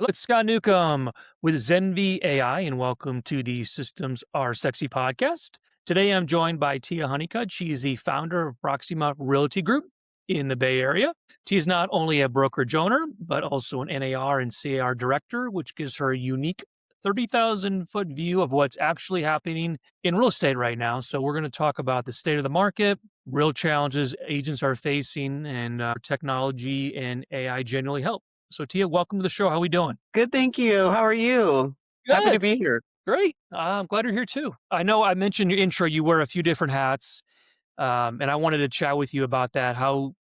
It's Scott Newcomb with Zenvi AI, and welcome to the Systems Are Sexy podcast. Today, I'm joined by Tia Hunnicutt. She is the founder of Proxima Realty Group in the Bay Area. Tia is not only a brokerage owner, but also an NAR and CAR director, which gives her a unique 30,000-foot view of what's actually happening in real estate right now. So, we're going to talk about the state of the market, real challenges agents are facing, and technology and AI generally help. So Tia, welcome to the show. How are we doing? Good, thank you. How are you? Happy to Good. be here. Great. I'm glad you're here too. I know I mentioned your intro, you wear a few different hats. And I wanted to chat with you about that, how,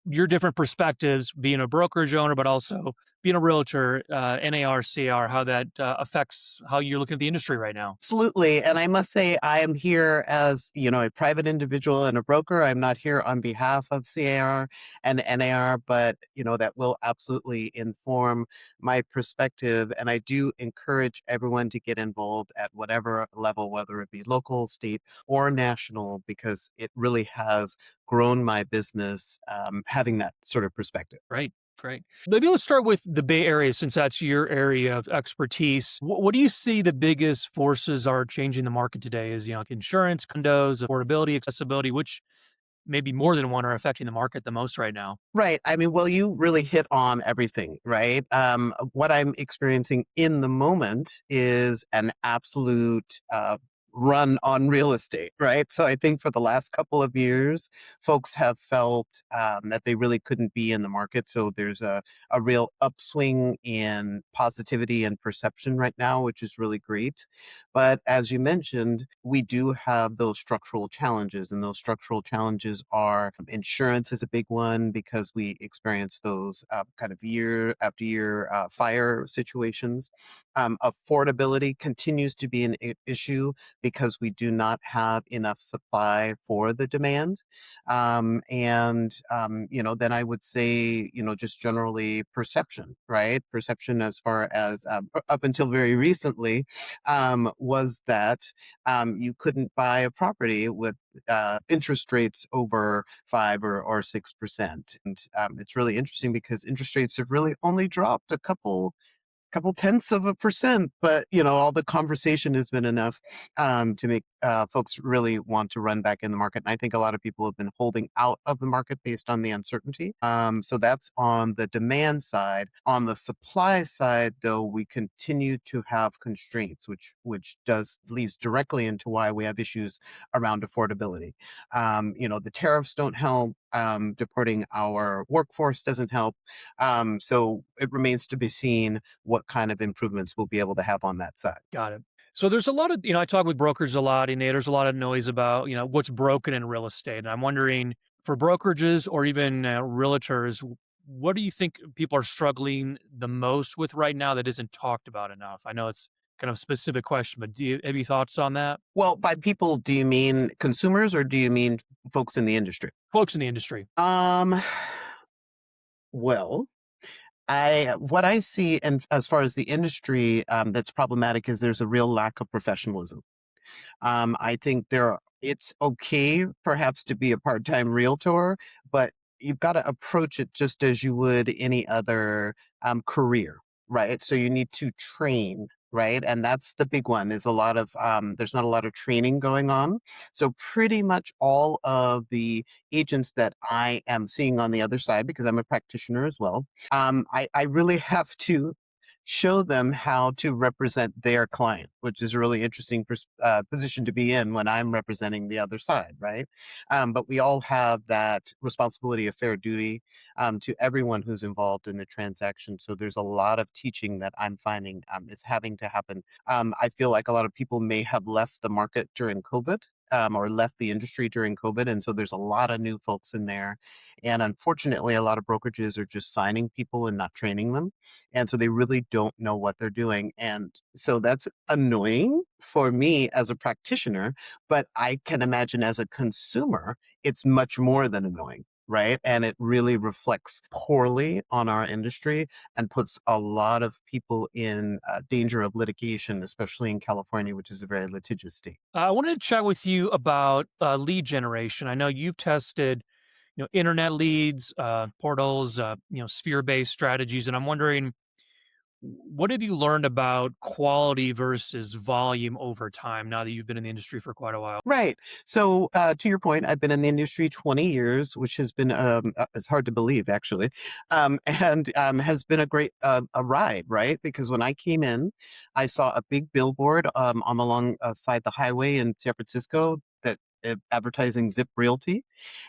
your different perspectives, being a brokerage owner, but also being a realtor, NAR, CR, how that affects how you're looking at the industry right now. Absolutely. And I must say, I am here as, a private individual and a broker. I'm not here on behalf of CAR and NAR, but, that will absolutely inform my perspective. And I do encourage everyone to get involved at whatever level, whether it be local, state, or national, because it really has grown my business having that sort of perspective. Great. Great. Maybe let's start with the Bay Area since that's your area of expertise. What do you see the biggest forces are changing the market today? Is, like insurance, condos, affordability, accessibility, which maybe more than one are affecting the market the most right now? Right. I mean, well, you really hit on everything, right? What I'm experiencing in the moment is an absolute run on real estate, right? So I think for the last couple of years, folks have felt that they really couldn't be in the market. So there's a real upswing in positivity and perception right now, which is really great. But as you mentioned, we do have those structural challenges, and those structural challenges are insurance is a big one because we experience those kind of year after year fire situations. Affordability continues to be an issue because we do not have enough supply for the demand. Then I would say, just generally perception, right? Perception as far as up until very recently was that you couldn't buy a property with interest rates over 5 or 6%. And it's really interesting because interest rates have really only dropped a couple tenths of a percent, but all the conversation has been enough to make folks really want to run back in the market. And I think a lot of people have been holding out of the market based on the uncertainty. So that's on the demand side. On the supply side, though, we continue to have constraints, which does leads directly into why we have issues around affordability. The tariffs don't help. Deporting our workforce doesn't help. So it remains to be seen what kind of improvements we'll be able to have on that side. Got it. So there's a lot of, I talk with brokers a lot, and there's a lot of noise about, what's broken in real estate. And I'm wondering for brokerages or even realtors, what do you think people are struggling the most with right now that isn't talked about enough? I know it's kind of a specific question, but do you have any thoughts on that? Well, by people, do you mean consumers or do you mean folks in the industry? Folks in the industry. Um, well, I what I see, and as far as the industry, that's problematic is there's a real lack of professionalism. I think it's okay perhaps to be a part-time realtor, but you've got to approach it just as you would any other career, right? So you need to train, right? And that's the big one. There's not a lot of training going on. So pretty much all of the agents that I am seeing on the other side, because I'm a practitioner as well, I really have to show them how to represent their client, which is a really interesting position to be in when I'm representing the other side, right? But we all have that responsibility of fair duty to everyone who's involved in the transaction. So there's a lot of teaching that I'm finding is having to happen. I feel like a lot of people may have left the market during COVID. Or left the industry during COVID. And so there's a lot of new folks in there. And unfortunately, a lot of brokerages are just signing people and not training them. And so they really don't know what they're doing. And so that's annoying for me as a practitioner, but I can imagine as a consumer, it's much more than annoying. Right. And it really reflects poorly on our industry and puts a lot of people in danger of litigation, especially in California, which is a very litigious state. I wanted to chat with you about lead generation. I know you've tested, internet leads, portals, sphere-based strategies, and I'm wondering What have you learned about quality versus volume over time now that you've been in the industry for quite a while? Right. So, to your point, I've been in the industry 20 years, which has been, it's hard to believe actually, and has been a great a ride, right? Because when I came in, I saw a big billboard on alongside the highway in San Francisco that advertising Zip Realty,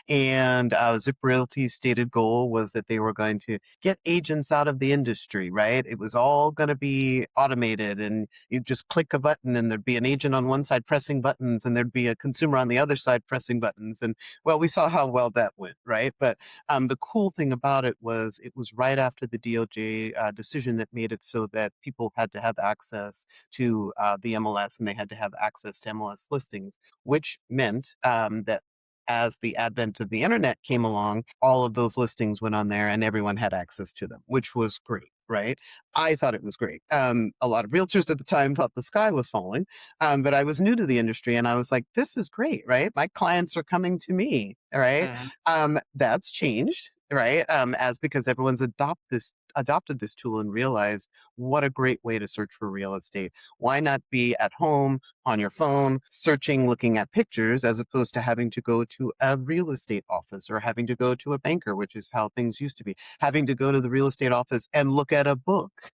and Zip Realty's stated goal was that they were going to get agents out of the industry, right? It was all going to be automated, and you just click a button, and there'd be an agent on one side pressing buttons, and there'd be a consumer on the other side pressing buttons. And well, we saw how well that went, right? But the cool thing about it was right after the DOJ decision that made it so that people had to have access to the MLS, and they had to have access to MLS listings, which meant that as the advent of the internet came along, all of those listings went on there and everyone had access to them, which was great, right? I thought it was great. A lot of realtors at the time thought the sky was falling, but I was new to the industry and I was like, this is great, right? My clients are coming to me, all right? Mhm. That's changed, right? As because everyone's adopted this tool and realized what a great way to search for real estate. Why not be at home on your phone, searching, looking at pictures, as opposed to having to go to a real estate office or having to go to a banker, which is how things used to be, having to go to the real estate office and look at a book,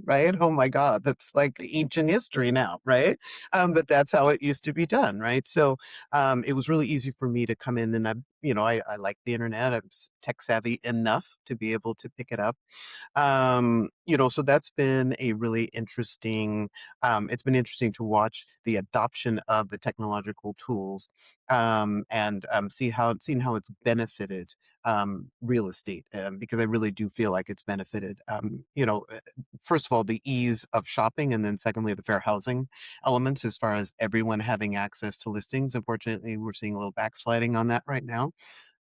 right? Oh my God, that's like ancient history now, right? But that's how it used to be done, right? So it was really easy for me to come in and I like the internet. I was tech savvy enough to be able to pick it up. So that's been a really interesting, it's been interesting to watch the adoption of the technological tools, and seeing how it's benefited real estate, because I really do feel like it's benefited, first of all, the ease of shopping, and then secondly, the fair housing elements as far as everyone having access to listings. Unfortunately, we're seeing a little backsliding on that right now.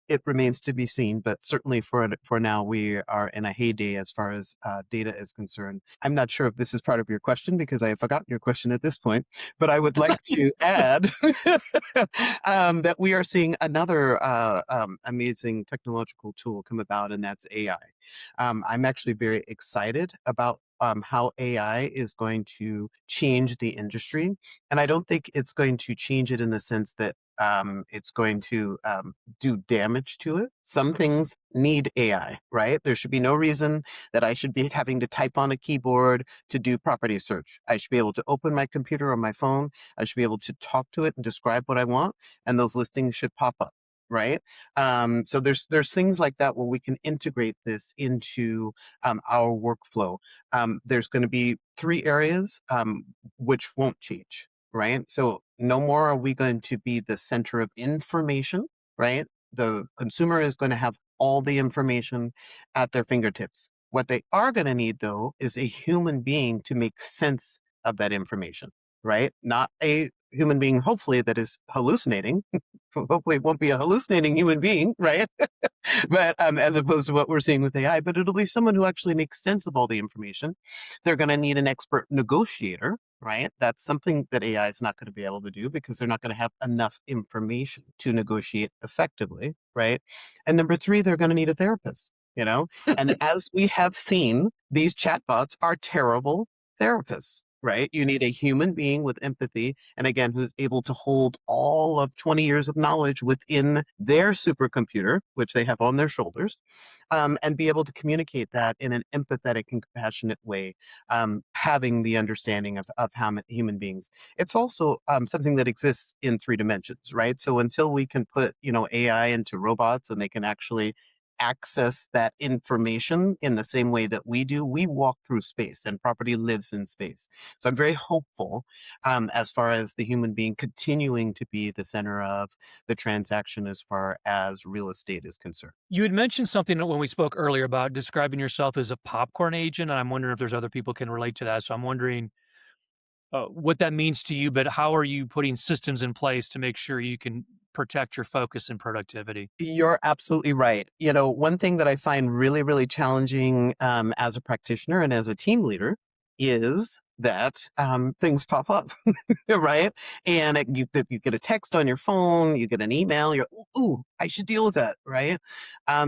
It remains to be seen, but certainly for now, we are in a heyday as far as data is concerned. I'm not sure if this is part of your question because I have forgotten your question at this point, but I would like to add that we are seeing another amazing technological tool come about, and that's AI. I'm actually very excited about how AI is going to change the industry. And I don't think it's going to change it in the sense that it's going to do damage to it. Some things need AI, right? There should be no reason that I should be having to type on a keyboard to do property search. I should be able to open my computer or my phone. I should be able to talk to it and describe what I want, and those listings should pop up. Right. So there's things like that where we can integrate this into our workflow. There's going to be three areas which won't change, right? So no more are we going to be the center of information, right? The consumer is going to have all the information at their fingertips. What they are going to need, though, is a human being to make sense of that information, right? Not a human being, hopefully, that is hallucinating. Hopefully, it won't be a hallucinating human being, right? But as opposed to what we're seeing with AI, but it'll be someone who actually makes sense of all the information. They're going to need an expert negotiator, right? That's something that AI is not going to be able to do because they're not going to have enough information to negotiate effectively, right? And number three, they're going to need a therapist, you know? And as we have seen, these chatbots are terrible therapists. Right. You need a human being with empathy. And again, who's able to hold all of 20 years of knowledge within their supercomputer, which they have on their shoulders, and be able to communicate that in an empathetic and compassionate way, having the understanding of how human beings. It's also something that exists in three dimensions, right? So until we can put, AI into robots and they can actually access that information in the same way that we do, we walk through space and property lives in space. So I'm very hopeful as far as the human being continuing to be the center of the transaction as far as real estate is concerned. You had mentioned something when we spoke earlier about describing yourself as a popcorn agent, and I'm wondering if there's other people can relate to that. So I'm wondering what that means to you, but how are you putting systems in place to make sure you can protect your focus and productivity? You're absolutely right. One thing that I find really, really challenging as a practitioner and as a team leader is that things pop up, right? And you get a text on your phone, you get an email, you're, ooh, I should deal with that, right?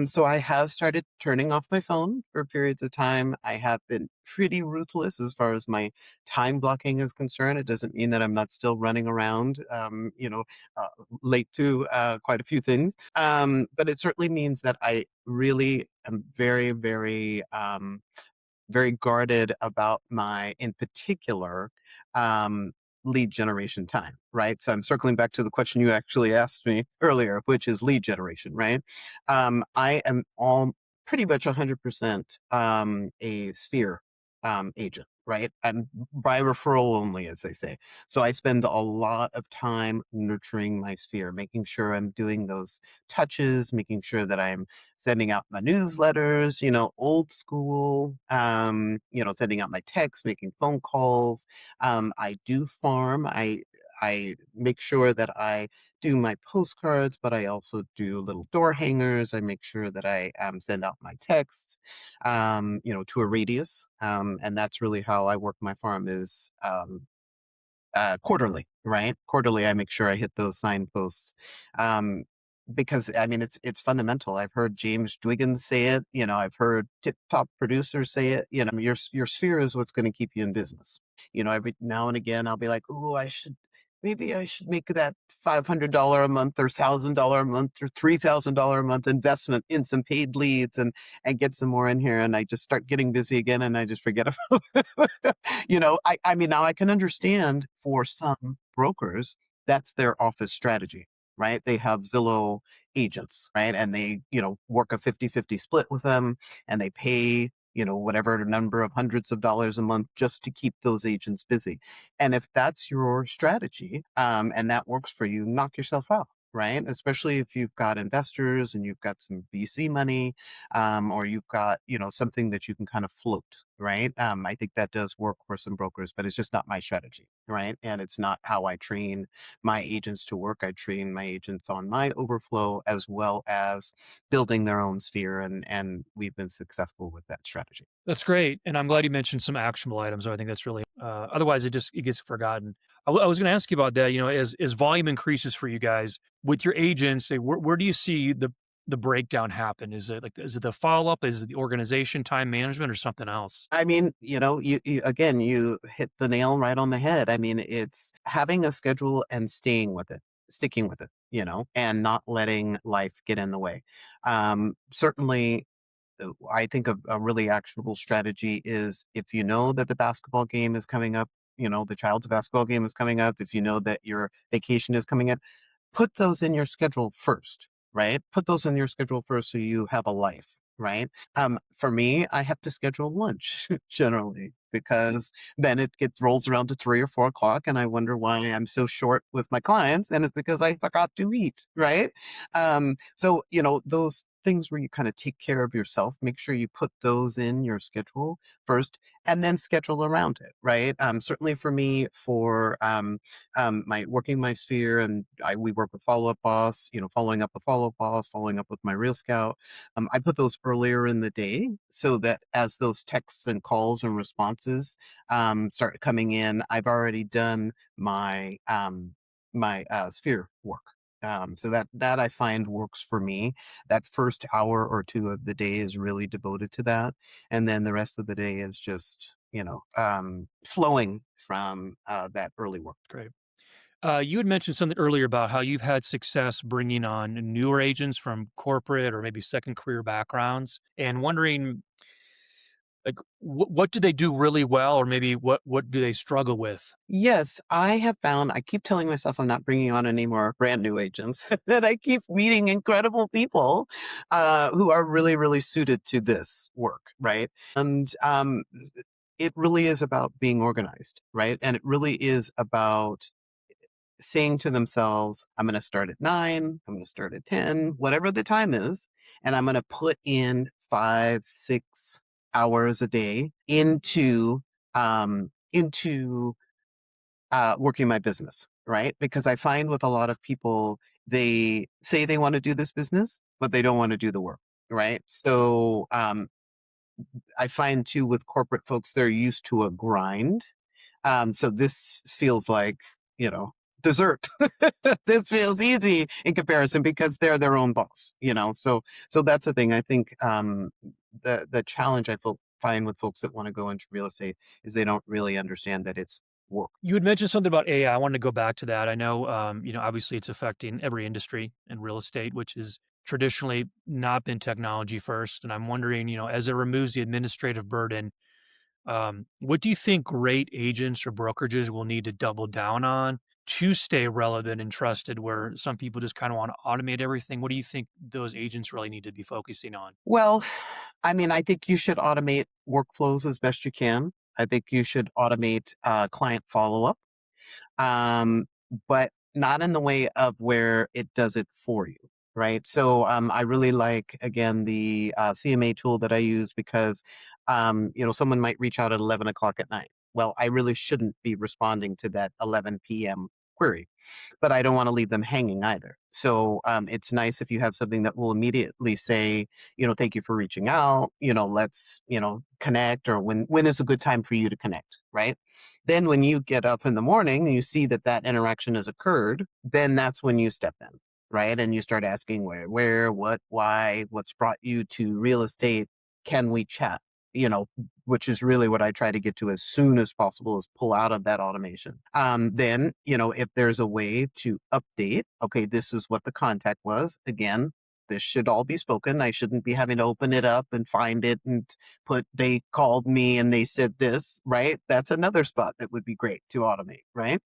So I have started turning off my phone for periods of time. I have been pretty ruthless as far as my time blocking is concerned. It doesn't mean that I'm not still running around, uh, late to quite a few things. But it certainly means that I really am very, very guarded about my, in particular, um, lead generation time, right? So I'm circling back to the question you actually asked me earlier, which is lead generation, right? I am all pretty much 100% a sphere agent, right? And by referral only, as they say. So I spend a lot of time nurturing my sphere, making sure I'm doing those touches, making sure that I'm sending out my newsletters, old school, sending out my texts, making phone calls. I do farm. I make sure that I do my postcards, but I also do little door hangers. I make sure that I send out my texts, to a radius. And that's really how I work my farm is quarterly, right? Quarterly, I make sure I hit those signposts. Because I mean, it's fundamental. I've heard James Dwiggins say it. I've heard tip top producers say it. Your sphere is what's going to keep you in business. Every now and again, I'll be like, "Oh, maybe I should make that $500 a month or $1,000 a month or $3,000 a month investment in some paid leads and get some more in here." And I just start getting busy again, and I just forget about it. I mean, now I can understand for some brokers, that's their office strategy, right? They have Zillow agents, right? And they, work a 50-50 split with them and they pay, whatever number of hundreds of dollars a month just to keep those agents busy. And if that's your strategy, and that works for you, knock yourself out. Right. Especially if you've got investors and you've got some VC money, or you've got, something that you can kind of float. Right. I think that does work for some brokers, but it's just not my strategy. Right. And it's not how I train my agents to work. I train my agents on my overflow as well as building their own sphere. And we've been successful with that strategy. That's great, and I'm glad you mentioned some actionable items. I think that's really otherwise it gets forgotten. I was going to ask you about that. As volume increases for you guys with your agents, where do you see the breakdown happen? Is it the follow up? Is it the organization, time management, or something else? I mean, you again, you hit the nail right on the head. I mean, it's having a schedule and staying with it, sticking with it, and not letting life get in the way. Certainly, I think a really actionable strategy is if you know that the basketball game is coming up, the child's basketball game is coming up, if you know that your vacation is coming up, put those in your schedule first, right? Put those in your schedule first so you have a life, right? For me, I have to schedule lunch generally because then it rolls around to 3 or 4 o'clock and I wonder why I'm so short with my clients. And it's because I forgot to eat, right? So, those things where you kind of take care of yourself, make sure you put those in your schedule first and then schedule around it, right? Certainly for me, for my working my sphere, and we work with Follow Up Boss, following up with Follow Up Boss, following up with my Real Scout. I put those earlier in the day so that as those texts and calls and responses start coming in, I've already done my sphere work. So that I find works for me. That first hour or two of the day is really devoted to that, and then the rest of the day is just flowing from that early work. Great. You had mentioned something earlier about how you've had success bringing on newer agents from corporate or maybe second career backgrounds, and wondering like what do they do really well, or maybe what do they struggle with? Yes, I have found I keep telling myself I'm not bringing on any more brand new agents, that I keep meeting incredible people who are really, really suited to this work, right? And it really is about being organized, right? And it really is about saying to themselves, I'm going to start at 9, I'm going to start at 10, whatever the time is, and I'm going to put in 5, 6 hours a day into working my business, right? Because I find with a lot of people, they say they want to do this business, but they don't want to do the work, right? So I find too with corporate folks, they're used to a grind So this feels like, you know, dessert. This feels easy in comparison because they're their own boss, you know. So that's the thing. I think the challenge find with folks that want to go into real estate is they don't really understand that it's work. You had mentioned something about AI. I wanted to go back to that. I know, obviously it's affecting every industry in real estate, which has traditionally not been technology first. And I'm wondering, as it removes the administrative burden, what do you think great agents or brokerages will need to double down on to stay relevant and trusted? Where some people just kind of want to automate everything. What do you think those agents really need to be focusing on? Well, I mean, I think you should automate workflows as best you can. I think you should automate client follow up, um, but not in the way of where it does it for you, right? So I really like, again, the CMA tool that I use because, someone might reach out at 11 o'clock at night. Well, I really shouldn't be responding to that 11 p.m. query, but I don't want to leave them hanging either. So it's nice if you have something that will immediately say, thank you for reaching out. Let's connect, or when is a good time for you to connect, right? Then when you get up in the morning and you see that that interaction has occurred, then that's when you step in, right? And you start asking what, why, what's brought you to real estate? Can we chat? Which is really what I try to get to as soon as possible, is pull out of that automation. Then, if there's a way to update, okay, this is what the contact was. Again, this should all be spoken. I shouldn't be having to open it up and find it and put, they called me and they said this, right? That's another spot that would be great to automate, right?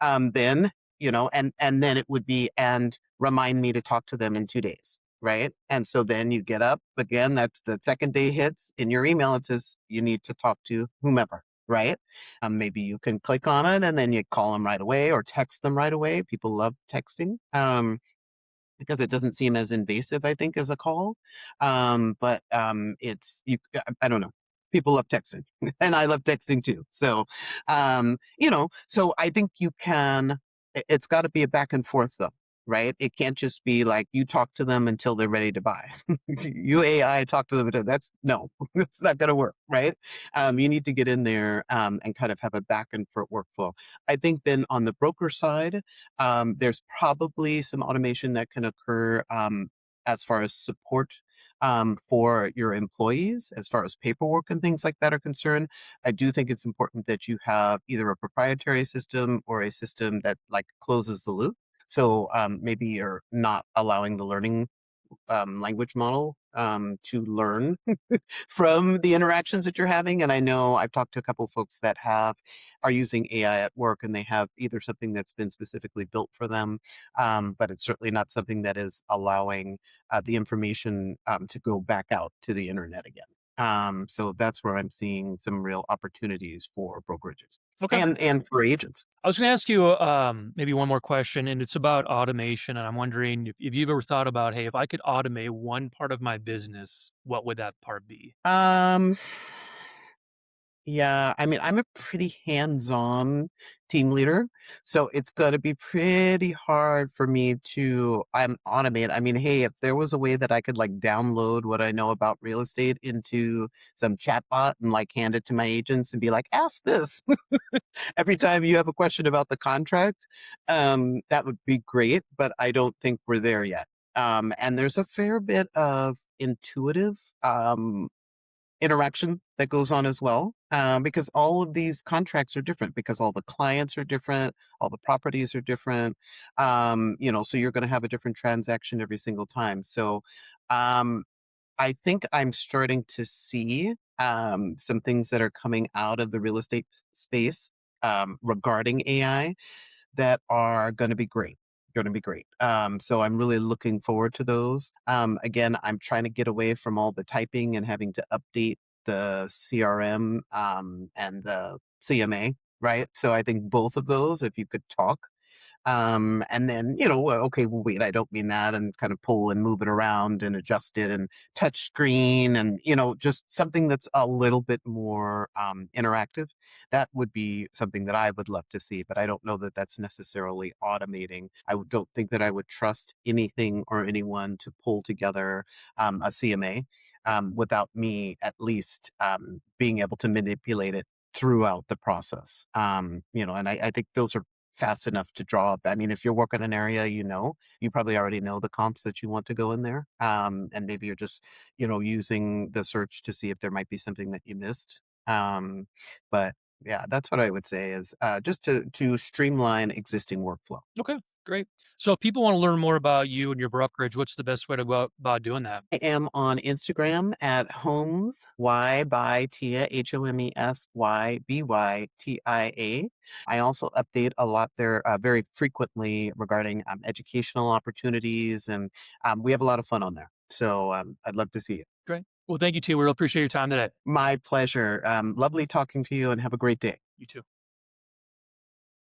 Then, and then it would be, and remind me to talk to them in 2 days. Right. And so then you get up again, that's the second day hits in your email. It says you need to talk to whomever. Right. Maybe you can click on it and then you call them right away or text them right away. People love texting. Because it doesn't seem as invasive, I think, as a call. But it's you. I don't know. People love texting, and I love texting too. So I think you can. It's got to be a back and forth, though, right? It can't just be like you talk to them until they're ready to buy. You AI talk to them until that's no, it's not going to work, right? You need to get in there and kind of have a back and forth workflow. I think then on the broker side, there's probably some automation that can occur as far as support for your employees, as far as paperwork and things like that are concerned. I do think it's important that you have either a proprietary system or a system that like closes the loop. So maybe you're not allowing the learning language model to learn from the interactions that you're having. And I know I've talked to a couple of folks that are using AI at work, and they have either something that's been specifically built for them, but it's certainly not something that is allowing the information to go back out to the internet again. So that's where I'm seeing some real opportunities for brokerages Okay. and for agents. I was going to ask you maybe one more question, and it's about automation. And I'm wondering if you've ever thought about, hey, if I could automate one part of my business, what would that part be? Um, Yeah, I mean, I'm a pretty hands-on team leader, so it's gonna be pretty hard for me to automate. I mean, hey, if there was a way that I could like download what I know about real estate into some chatbot and like hand it to my agents and be like, ask this every time you have a question about the contract, that would be great, but I don't think we're there yet. And there's a fair bit of intuitive interaction that goes on as well, because all of these contracts are different, because all the clients are different, all the properties are different. So you're going to have a different transaction every single time. So um, I think I'm starting to see some things that are coming out of the real estate space regarding AI that are going to be great. Going to be great. So I'm really looking forward to those. Again, I'm trying to get away from all the typing and having to update the CRM and the CMA, right? So I think both of those, if you could talk, and then, well, okay, well, wait, I don't mean that, and kind of pull and move it around and adjust it and touch screen and, just something that's a little bit more interactive. That would be something that I would love to see, but I don't know that that's necessarily automating. Don't think that I would trust anything or anyone to pull together a CMA without me at least being able to manipulate it throughout the process. And I think those are fast enough to draw up. I mean, if you're working an area, you probably already know the comps that you want to go in there. And maybe you're just, using the search to see if there might be something that you missed. But yeah, that's what I would say is just to streamline existing workflow. Okay, great. So if people want to learn more about you and your brokerage, what's the best way to go about doing that? I am on Instagram at Homes Y by Tia, HOMESYBYTIA. I also update a lot there very frequently regarding educational opportunities, and we have a lot of fun on there. So I'd love to see it. Great. Well, thank you too. We really appreciate your time today. My pleasure. Lovely talking to you, and have a great day. You too.